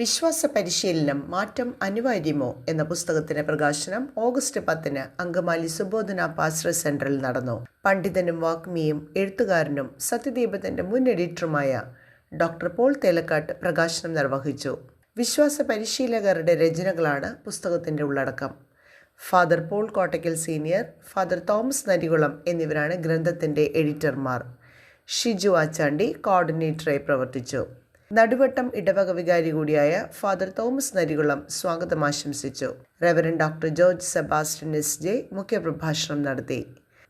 വിശ്വാസ പരിശീലനം മാറ്റം അനിവാര്യമോ എന്ന പുസ്തകത്തിന്റെ പ്രകാശനം ഓഗസ്റ്റ് 10 അങ്കമാലി സുബോധന പാസ്റ്റർ സെന്ററിൽ നടന്നു. പണ്ഡിതനും വാഗ്മിയും എഴുത്തുകാരനും സത്യദീപത്തിന്റെ മുൻ എഡിറ്ററുമായ ഡോക്ടർ പോൾ തേലക്കാട്ട് പ്രകാശനം നിർവഹിച്ചു. വിശ്വാസ പരിശീലകരുടെ രചനകളാണ് പുസ്തകത്തിന്റെ ഉള്ളടക്കം. Father Paul Kottakkal senior, father Thomas Narikulam എന്നിവരാണ് ഗ്രന്ഥത്തിന്റെ എഡിറ്റർമാർ. ഷിജു ആച്ചാണ്ടി കോർഡിനേറ്ററായി പ്രവർത്തിച്ചു. നടുവട്ടം ഇടവക വികാരി കൂടിയായ ഫാദർ തോമസ് നരികുളം സ്വാഗതം ആശംസിച്ചു. Reverend doctor George Sebastian SJ. മുഖ്യപ്രഭാഷണം നടത്തി.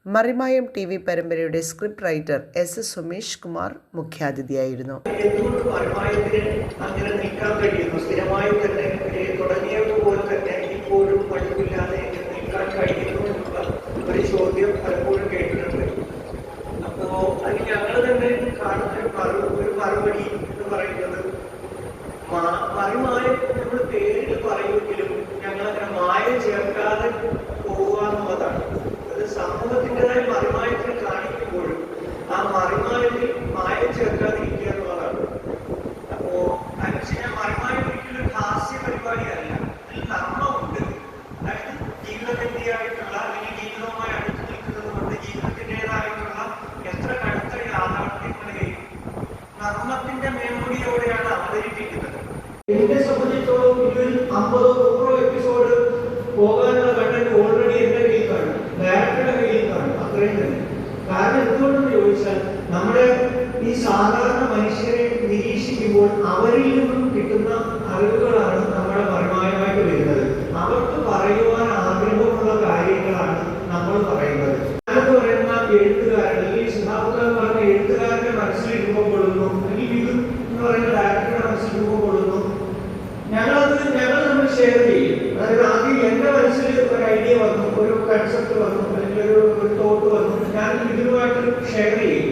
മറിമായം TV പരമ്പരയുടെ script writer S.S. Sumesh Kumar മുഖ്യാതിഥിയായിരുന്നു. മറിമായം നമ്മൾ പേരിൽ പറയുമെങ്കിലും ഞങ്ങളങ്ങനെ മായം ചേർക്കാതെ പോവുക എന്നുള്ളതാണ്. അത് സമൂഹത്തിൻ്റെതായ മറിമായത്തിൽ കാണിക്കുമ്പോഴും ആ മറിമായത്തിൽ മായം ചേർക്കാതിരിക്കുക എന്നുള്ളതാണ്. അപ്പോ മറിമായം ഒരിക്കലും ഒരു ഹാസ്യ പരിപാടിയല്ല, ഇതിൽ നർമ്മമുണ്ട്. അതായത് ജീവിതബന്ധിയായിട്ടുള്ള അല്ലെങ്കിൽ ജീവിതവുമായി അടുത്ത് നിൽക്കുന്നത് കൊണ്ട് ജീവിതത്തിൻ്റെതായിട്ടുള്ള എത്ര കടുത്ത യാഥാർത്ഥ്യങ്ങളെയും നർമ്മത്തിന്റെ മേൽമൊഴിയോടെയാണ് അവതരിപ്പിക്കുന്നത്. എന്നെ സംബന്ധിച്ചോളം ഇതിൽ 50-100 എപ്പിസോഡ് പോകാനുള്ള കണ്ടന്റ് ഓൾറെഡി എന്റെ കയ്യിൽ കാണും, ഡയറക്ടറുടെ കയ്യിൽ കാണും. അത്രയും തന്നെ. കാരണം എന്തുകൊണ്ടെന്ന് ചോദിച്ചാൽ നമ്മുടെ ഈ സാധാരണ മനുഷ്യരെ നിരീക്ഷിക്കുമ്പോൾ അവരിൽ നിന്നും കിട്ടുന്ന അറിവുകളാണ് നമ്മുടെ മറിമായമായിട്ട് വരുന്നത്. അവർക്ക് പറയുവാൻ ആഗ്രഹമുള്ള കാര്യങ്ങളാണ് നമ്മൾ പറയുന്നത്. ഞാനെന്ന് പറയുന്ന എഴുത്തുകാരൻ അല്ലെങ്കിൽ സിദ്ധാർത്ഥൻ പറഞ്ഞ എഴുത്തുകാരന്റെ മനസ്സിൽ രൂപപ്പെടുന്നു, അല്ലെങ്കിൽ വിധു എന്ന് പറയുന്ന ഡയറക്ടറുടെ മനസ്സിൽ രൂപപ്പെടുന്നു. ഞങ്ങൾ നമ്മൾ ഷെയർ ചെയ്യും. അതായത് ആദ്യം എന്റെ മനസ്സിൽ ഒരു ഐഡിയ വന്നു, ഒരു കൺസെപ്റ്റ് വന്നു, അല്ലെങ്കിൽ ഒരു തോട്ട് വന്നു, ഞാൻ വിധുവായിട്ട് ഷെയർ ചെയ്യും.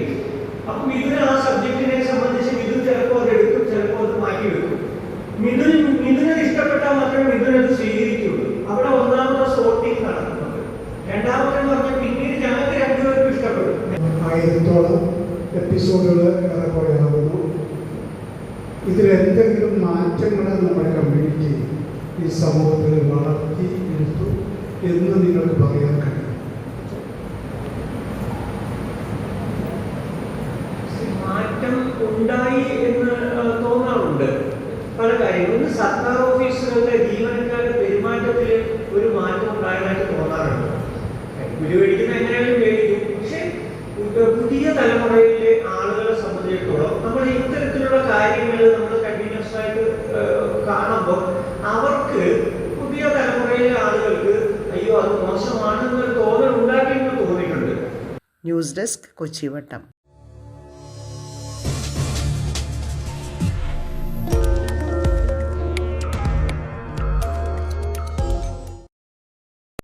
അപ്പം ഇതിന് ആ സബ്ജക്റ്റിനെ സംബന്ധിച്ച് വിധു ചിലപ്പോൾ അത് എടുക്കും, ചിലപ്പോൾ അത് മാറ്റി വെക്കും. മിഥുന് ഇഷ്ടപ്പെട്ടാൽ മാത്രമേ മിഥുൻ അത് സ്വീകരിക്കുള്ളൂ. അവിടെ ഒന്നാമത്തെ സോർട്ടിങ് നടക്കുന്നുണ്ട്. രണ്ടാമതെന്ന് പറഞ്ഞാൽ പിന്നീട് ഞങ്ങൾക്ക് രണ്ടുപേർക്കും ഇഷ്ടപ്പെടും. 1000-ഓളം എപ്പിസോഡുകൾ പറയാവുന്നു. ഇതിലെന്തെങ്കിലും മാറ്റങ്ങൾ നമ്മുടെ കമ്മ്യൂണിറ്റി ഈ സമൂഹത്തിൽ വളർത്തി എടുത്തു എന്ന് നിങ്ങൾക്ക് പറയാൻ കഴിയും? മാറ്റം ഉണ്ടായി എന്ന് തോന്നാറുണ്ട് പല കാര്യങ്ങളും. സർക്കാർ ഓഫീസുകളിലെ ജീവനക്കാരുടെ പെരുമാറ്റത്തിൽ ഒരു മാറ്റം ഉണ്ടായതായിട്ട് തോന്നാറുണ്ട്. വിലപിടിക്കുന്ന എങ്ങനെയാലും മേടിക്കും. പക്ഷെ പുതിയ തലമുറയിലെ ആളുകളെ സംബന്ധിച്ചിടത്തോളം നമ്മൾ ഇത്തരത്തിലുള്ള കാര്യങ്ങൾ നമ്മൾ കണ്ടിന്യൂസ് ആയിട്ട് കാണുമ്പോൾ അവർക്ക് പുതിയ തലമുറയിലെ ആളുകൾക്ക് അയ്യോ അത് മോശമാണെന്നൊരു തോന്നൽ ഉണ്ടാക്കിയെന്ന് തോന്നിയിട്ടുണ്ട്. News desk, കൊച്ചിവട്ടം.